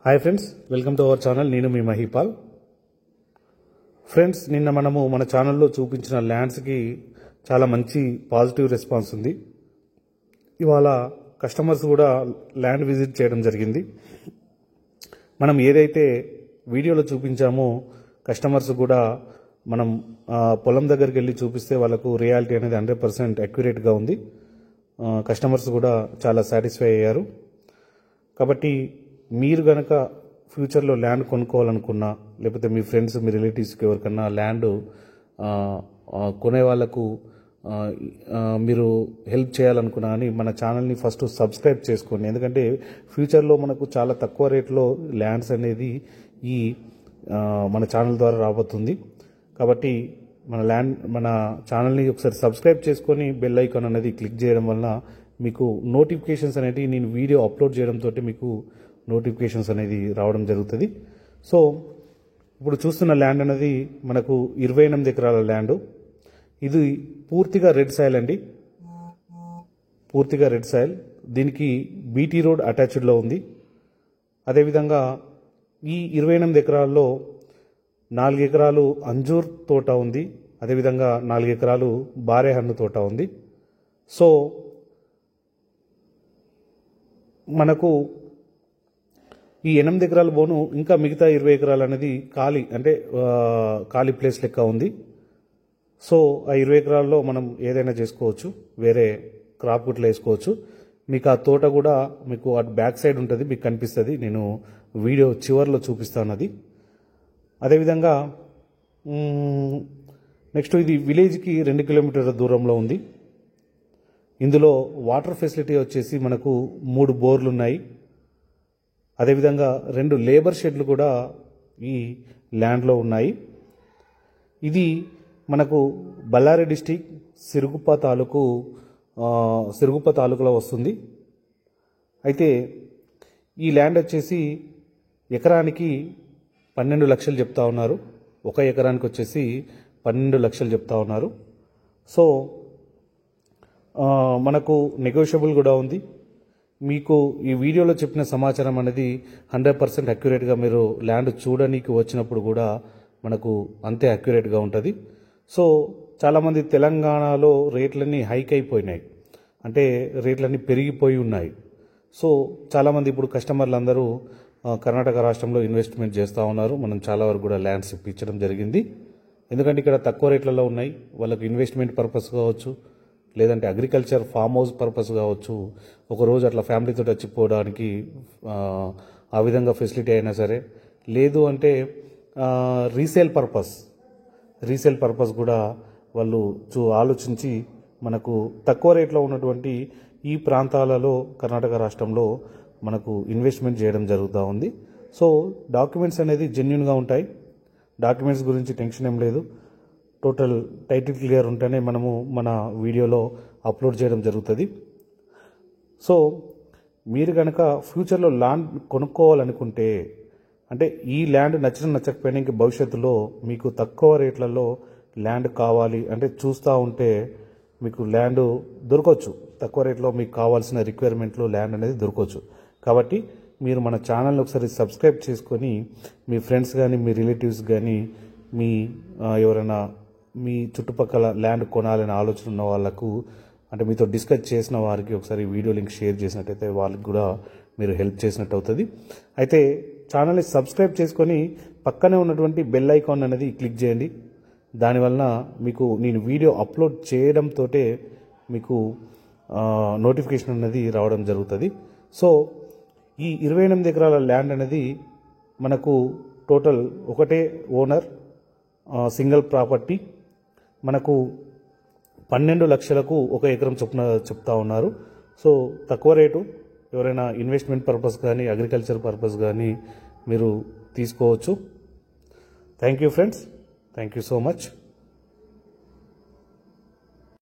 Hi friends, welcome to our channel. నేను మీ Mahipal. Friends, నిన్న మనము మన ఛానల్లో చూపించిన ల్యాండ్స్కి చాలా మంచి పాజిటివ్ రెస్పాన్స్ ఉంది. ఇవాళ కస్టమర్స్ కూడా ల్యాండ్ విజిట్ చేయడం జరిగింది. మనం ఏదైతే వీడియోలో చూపించామో కస్టమర్స్ కూడా మనం పొలం దగ్గరికి వెళ్ళి చూపిస్తే వాళ్ళకు రియాలిటీ అనేది 100% అక్యురేట్గా ఉంది. కస్టమర్స్ కూడా చాలా సాటిస్ఫై అయ్యారు. కాబట్టి మీరు గనక ఫ్యూచర్లో ల్యాండ్ కొనుక్కోవాలనుకున్నా, లేకపోతే మీ ఫ్రెండ్స్, మీ రిలేటివ్స్కి ఎవరికన్నా ల్యాండ్ కొనే వాళ్ళకు మీరు హెల్ప్ చేయాలనుకున్నా అని మన ఛానల్ని ఫస్ట్ సబ్స్క్రైబ్ చేసుకోండి. ఎందుకంటే ఫ్యూచర్లో మనకు చాలా తక్కువ రేట్లో ల్యాండ్స్ అనేది ఈ మన ఛానల్ ద్వారా రాబోతుంది. కాబట్టి మన ఛానల్ని ఒకసారి సబ్స్క్రైబ్ చేసుకొని బెల్ ఐకాన్ అనేది క్లిక్ చేయడం వలన మీకు నోటిఫికేషన్స్ అనేది నేను వీడియో అప్లోడ్ చేయడంతో మీకు నోటిఫికేషన్స్ అనేది రావడం జరుగుతుంది. సో ఇప్పుడు చూస్తున్న ల్యాండ్ అనేది మనకు 28 ఎకరాల ల్యాండ్. ఇది పూర్తిగా రెడ్ సాయిల్ అండి, పూర్తిగా రెడ్ సాయిల్. దీనికి బీటీ రోడ్ అటాచ్డ్లో ఉంది. అదేవిధంగా ఈ 28 ఎకరాల్లో 4 ఎకరాలు అంజూర్ తోట ఉంది. అదేవిధంగా 4 ఎకరాలు బారేహన్ను తోట ఉంది. సో మనకు ఈ 8 ఎకరాల బోను ఇంకా మిగతా 20 ఎకరాలు అనేది ఖాళీ ప్లేస్ లెక్క ఉంది. సో ఆ 20 ఎకరాల్లో మనం ఏదైనా చేసుకోవచ్చు, వేరే క్రాప్ గుట్ల వేసుకోవచ్చు. మీకు ఆ తోట కూడా మీకు అటు బ్యాక్ సైడ్ ఉంటుంది, మీకు కనిపిస్తుంది. నేను వీడియో చివరిలో చూపిస్తాను అది. అదేవిధంగా నెక్స్ట్ ఇది విలేజ్కి 2 కిలోమీటర్ల దూరంలో ఉంది. ఇందులో వాటర్ ఫెసిలిటీ వచ్చేసి మనకు 3 బోర్లు ఉన్నాయి. అదేవిధంగా 2 లేబర్ షెడ్లు కూడా ఈ ల్యాండ్లో ఉన్నాయి. ఇది మనకు బళ్ళారి డిస్టిక్ సిరుగుప్ప తాలూకులో వస్తుంది. అయితే ఈ ల్యాండ్ వచ్చేసి ఎకరానికి 12 లక్షలు చెప్తా ఉన్నారు. 1 ఎకరానికి వచ్చేసి 12 లక్షలు చెప్తా ఉన్నారు. సో మనకు నెగోషియబుల్ కూడా ఉంది. మీకు ఈ వీడియోలో చెప్పిన సమాచారం అనేది 100% అక్యురేట్గా మీరు ల్యాండ్ చూడడానికి వచ్చినప్పుడు కూడా మనకు అంతే అక్యురేట్గా ఉంటుంది. సో చాలామంది తెలంగాణలో రేట్లన్నీ హైక్ అయిపోయినాయి, అంటే రేట్లన్నీ పెరిగిపోయి ఉన్నాయి. సో చాలామంది ఇప్పుడు కస్టమర్లు అందరూ కర్ణాటక రాష్ట్రంలో ఇన్వెస్ట్మెంట్ చేస్తూ ఉన్నారు. మనం చాలా వరకు కూడా ల్యాండ్స్ ఇప్పించడం జరిగింది. ఎందుకంటే ఇక్కడ తక్కువ రేట్లలో ఉన్నాయి. వాళ్ళకు ఇన్వెస్ట్మెంట్ పర్పస్ కావచ్చు, లేదంటే అగ్రికల్చర్ ఫామ్ హౌస్ పర్పస్ కావచ్చు, ఒకరోజు అట్లా ఫ్యామిలీతో వచ్చిపోవడానికి ఆ విధంగా ఫెసిలిటీ అయినా సరే, లేదు అంటే రీసేల్ పర్పస్ కూడా వాళ్ళు ఆలోచించి మనకు తక్కువ రేట్లో ఉన్నటువంటి ఈ ప్రాంతాలలో కర్ణాటక రాష్ట్రంలో మనకు ఇన్వెస్ట్మెంట్ చేయడం జరుగుతూ ఉంది. సో డాక్యుమెంట్స్ అనేది జెన్యున్గా ఉంటాయి. డాక్యుమెంట్స్ గురించి టెన్షన్ ఏం లేదు. టోటల్ టైటిల్ క్లియర్ ఉంటేనే మనము మన వీడియోలో అప్లోడ్ చేయడం జరుగుతుంది. సో మీరు కనుక ఫ్యూచర్లో ల్యాండ్ కొనుక్కోవాలనుకుంటే, అంటే ఈ ల్యాండ్ నచ్చకపోయినా ఇంక భవిష్యత్తులో మీకు తక్కువ రేట్లలో ల్యాండ్ కావాలి అంటే చూస్తూ ఉంటే మీకు ల్యాండ్ దొరకవచ్చు. తక్కువ రేట్లో మీకు కావాల్సిన రిక్వైర్మెంట్లో ల్యాండ్ అనేది దొరకవచ్చు. కాబట్టి మీరు మన ఛానల్ని ఒకసారి సబ్స్క్రైబ్ చేసుకొని మీ ఫ్రెండ్స్ కానీ, మీ రిలేటివ్స్ కానీ, మీ ఎవరైనా మీ చుట్టుపక్కల ల్యాండ్ కొనాలనే ఆలోచన ఉన్న వాళ్ళకు, అంటే మీతో డిస్కస్ చేసిన వారికి ఒకసారి వీడియో లింక్ షేర్ చేసినట్టయితే వాళ్ళకి కూడా మీరు హెల్ప్ చేసినట్టు అవుతుంది. అయితే ఛానల్ని సబ్స్క్రైబ్ చేసుకొని పక్కనే ఉన్నటువంటి బెల్ ఐకాన్ అనేది క్లిక్ చేయండి. దానివల్ల మీకు నేను వీడియో అప్లోడ్ చేయడంతో మీకు నోటిఫికేషన్ అనేది రావడం జరుగుతుంది. సో ఈ 28 ఎకరాల ల్యాండ్ అనేది మనకు టోటల్ ఒకటే ఓనర్, సింగిల్ ప్రాపర్టీ. మనకు 12 లక్షలకు 1 ఎకరం చొప్పున చెప్తా ఉన్నారు. సో తక్కువ రేటు. ఎవరైనా ఇన్వెస్ట్మెంట్ పర్పస్ కానీ, అగ్రికల్చర్ పర్పస్ కానీ మీరు తీసుకోవచ్చు. Thank you friends, thank you so much.